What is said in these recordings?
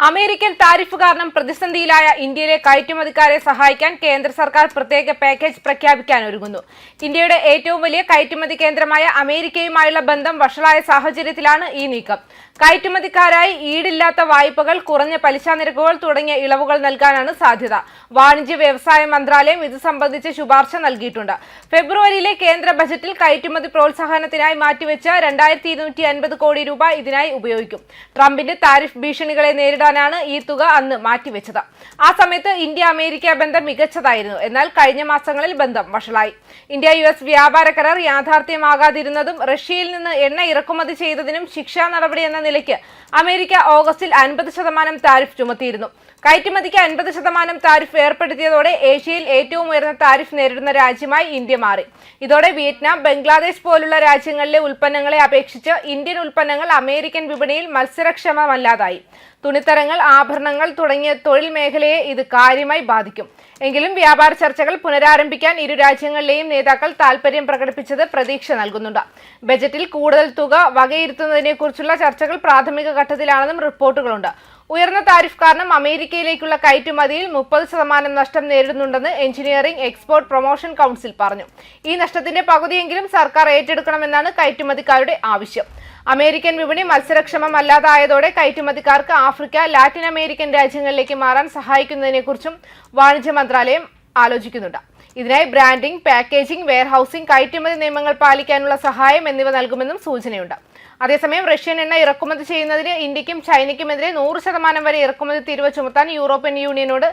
American tariff കാരണം പ്രതിസന്ധിയിലായ ഇന്ത്യയിലെ കയറ്റുമതിക്കാരെ സഹായിക്കാൻ കേന്ദ്ര സർക്കാർ പ്രത്യേക പാക്കേജ് പ്രഖ്യാപിക്കാൻ ഒരുങ്ങുന്നു. ഇന്ത്യയുടെ ഏറ്റവും വലിയ കയറ്റുമതി കേന്ദ്രമായ അമേരിക്കയുമായുള്ള ബന്ധം വഷളായ സാഹചര്യത്തിലാണ് ഈ നീക്കം. കയറ്റുമതിക്കാരായി ഈടില്ലാത്ത വായ്പകൾ, കുറഞ്ഞ പലിശ നിരക്കുകൾ തുടങ്ങിയ ഇളവുകൾ നൽകാനാണ് സാധ്യത. വാണിജ്യ വ്യവസായ മന്ത്രാലയം ഇത് സംബന്ധിച്ച് ശുപാർശ നൽകിയിട്ടുണ്ട്. ഫെബ്രുവരിയിലെ കേന്ദ്ര ബജറ്റിൽ കയറ്റുമതി പ്രോത്സാഹനത്തിനായി മാറ്റിവെച്ച 2250 കോടി രൂപ ഇതിനായി ഉപയോഗിക്കും. ട്രംപിന്റെ താരിഫ് ഭീഷണികളെ നേരിടാനാണ് ഈ തുക അന്ന് മാറ്റിവെച്ചത്. ആ സമയത്ത് ഇന്ത്യ അമേരിക്ക ബന്ധം മികച്ചതായിരുന്നു. എന്നാൽ കഴിഞ്ഞ മാസങ്ങളിൽ ബന്ധം വഷളായി. ഇന്ത്യ US വ്യാപാര കരാർ യാഥാർത്ഥ്യമാകാതിരുന്നതും റഷ്യയിൽ നിന്ന് എണ്ണ ഇറക്കുമതി ചെയ്തതിനും ശിക്ഷാ നടപടി എന്ന നിലയ്ക്ക് അമേരിക്ക ഓഗസ്റ്റിൽ 50% താരിഫ് ചുമത്തിയിരുന്നു. കയറ്റുമതിക്ക് 50% താരിഫ് ഏർപ്പെടുത്തിയതോടെ ഏഷ്യയിൽ ഏറ്റവും ഉയർന്ന താരിഫ് നേരിടുന്ന രാജ്യമായി ഇന്ത്യ മാറി. ഇതോടെ വിയറ്റ്നാം, ബംഗ്ലാദേശ് പോലുള്ള രാജ്യങ്ങളിലെ ഉൽപ്പന്നങ്ങളെ അപേക്ഷിച്ച് ഇന്ത്യൻ ഉൽപ്പന്നങ്ങൾ അമേരിക്കൻ വിപണിയിൽ മത്സരക്ഷമമല്ലാതായി. തുണിത്തരങ്ങൾ, ആഭരണങ്ങൾ തുടങ്ങിയ തൊഴിൽ മേഖലയെ ഇത് കാര്യമായി ബാധിക്കും. എങ്കിലും വ്യാപാര ചർച്ചകൾ പുനരാരംഭിക്കാൻ ഇരു രാജ്യങ്ങളിലെയും നേതാക്കൾ താൽപര്യം പ്രകടിപ്പിച്ചത് പ്രതീക്ഷ നൽകുന്നുണ്ട്. ബജറ്റിൽ കൂടുതൽ തുക വകയിരുത്തുന്നതിനെക്കുറിച്ചുള്ള ചർച്ചകൾ പ്രാഥമിക ഘട്ടത്തിലാണെന്നും റിപ്പോർട്ടുകളുണ്ട്. ഉയർന്ന താരിഫ് കാരണം അമേരിക്കയിലേക്കുള്ള കയറ്റുമതിയിൽ 30% നഷ്ടം നേരിടുന്നുണ്ടെന്ന് എഞ്ചിനീയറിംഗ് എക്സ്പോർട്ട് പ്രൊമോഷൻ കൗൺസിൽ പറഞ്ഞു. ഈ നഷ്ടത്തിന്റെ പകുതിയെങ്കിലും സർക്കാർ ഏറ്റെടുക്കണമെന്നാണ് കയറ്റുമതിക്കാരുടെ ആവശ്യം. അമേരിക്കൻ വിപണി മത്സരക്ഷമമല്ലാതായതോടെ കയറ്റുമതിക്കാർക്ക് ആഫ്രിക്ക, ലാറ്റിൻ അമേരിക്കൻ രാജ്യങ്ങളിലേക്ക് മാറാൻ സഹായിക്കുന്നതിനെക്കുറിച്ചും വാണിജ്യ മന്ത്രാലയം ആലോചിക്കുന്നുണ്ട്. ഇതിനായി ബ്രാൻഡിംഗ്, പാക്കേജിംഗ്, വെയർഹൌസിംഗ്, കയറ്റുമതി നിയമങ്ങൾ പാലിക്കാനുള്ള സഹായം എന്നിവ നൽകുമെന്നും സൂചനയുണ്ട്. അതേസമയം റഷ്യൻ എണ്ണ ഇറക്കുമതി ചെയ്യുന്നതിന് ഇന്ത്യക്കും ചൈനയ്ക്കുമെതിരെ 100% വരെ ഇറക്കുമതി തീരുവ ചുമത്താൻ യൂറോപ്യൻ യൂണിയനോട്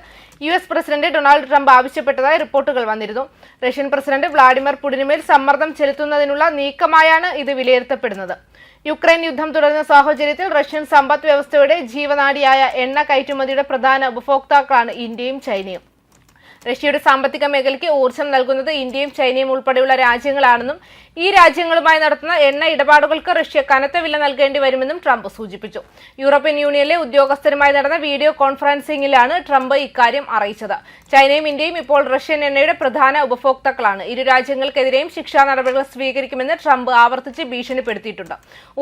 US പ്രസിഡന്റ് ഡൊണാൾഡ് ട്രംപ് ആവശ്യപ്പെട്ടതായി റിപ്പോർട്ടുകൾ വന്നിരുന്നു. റഷ്യൻ പ്രസിഡന്റ് വ്ളാഡിമിർ പുടിനുമേൽ സമ്മർദ്ദം ചെലുത്തുന്നതിനുള്ള നീക്കമായാണ് ഇത് വിലയിരുത്തപ്പെടുന്നത്. യുക്രൈൻ യുദ്ധം തുടരുന്ന സാഹചര്യത്തിൽ റഷ്യൻ സമ്പദ് വ്യവസ്ഥയുടെ ജീവനാഡിയായ എണ്ണ കയറ്റുമതിയുടെ പ്രധാന ഉപഭോക്താക്കളാണ് ഇന്ത്യയും ചൈനയും. റഷ്യയുടെ സാമ്പത്തിക മേഖലയ്ക്ക് ഊർജ്ജം നൽകുന്നത് ഇന്ത്യയും ചൈനയും ഉൾപ്പെടെയുള്ള രാജ്യങ്ങളാണെന്നും ഈ രാജ്യങ്ങളുമായി നടത്തുന്ന എണ്ണ ഇടപാടുകൾക്ക് റഷ്യ കനത്ത വില നൽകേണ്ടി വരുമെന്നും ട്രംപ് സൂചിപ്പിച്ചു. യൂറോപ്യൻ യൂണിയനിലെ ഉദ്യോഗസ്ഥരുമായി നടന്ന വീഡിയോ കോൺഫറൻസിംഗിലാണ് ട്രംപ് ഇക്കാര്യം അറിയിച്ചത്. ചൈനയും ഇന്ത്യയും ഇപ്പോൾ റഷ്യൻ എണ്ണയുടെ പ്രധാന ഉപഭോക്താക്കളാണ്. ഇരു രാജ്യങ്ങൾക്കെതിരെയും ശിക്ഷാ നടപടികൾ സ്വീകരിക്കുമെന്ന് ട്രംപ് ആവർത്തിച്ച് ഭീഷണിപ്പെടുത്തിയിട്ടുണ്ട്.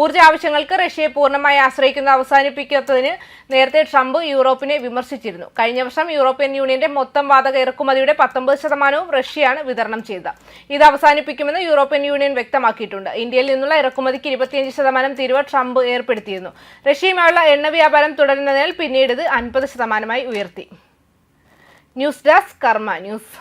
ഊർജ്ജ ആവശ്യങ്ങൾക്ക് റഷ്യയെ പൂർണ്ണമായി ആശ്രയിക്കുന്നത് അവസാനിപ്പിക്കാത്തതിന് നേരത്തെ ട്രംപ് യൂറോപ്പിനെ വിമർശിച്ചിരുന്നു. കഴിഞ്ഞ വർഷം യൂറോപ്യൻ യൂണിയന്റെ മൊത്തം വാതക ഇറക്കുമതിയുടെ 19% റഷ്യയാണ് വിതരണം ചെയ്തത്. ഇത് അവസാനിപ്പിക്കുമെന്ന് യൂറോപ്യൻ യൂണിയൻ വ്യക്തമാക്കിയിട്ടുണ്ട്. ഇന്ത്യയിൽ നിന്നുള്ള ഇറക്കുമതിക്ക് 25% തീരുവ ട്രംപ് ഏർപ്പെടുത്തിയിരുന്നു. റഷ്യയുമായുള്ള എണ്ണ വ്യാപാരം തുടരുന്നതിനാൽ പിന്നീട് ഇത് 50% ഉയർത്തി. ന്യൂസ് ഡെസ്ക് കർമ്മ ന്യൂസ്.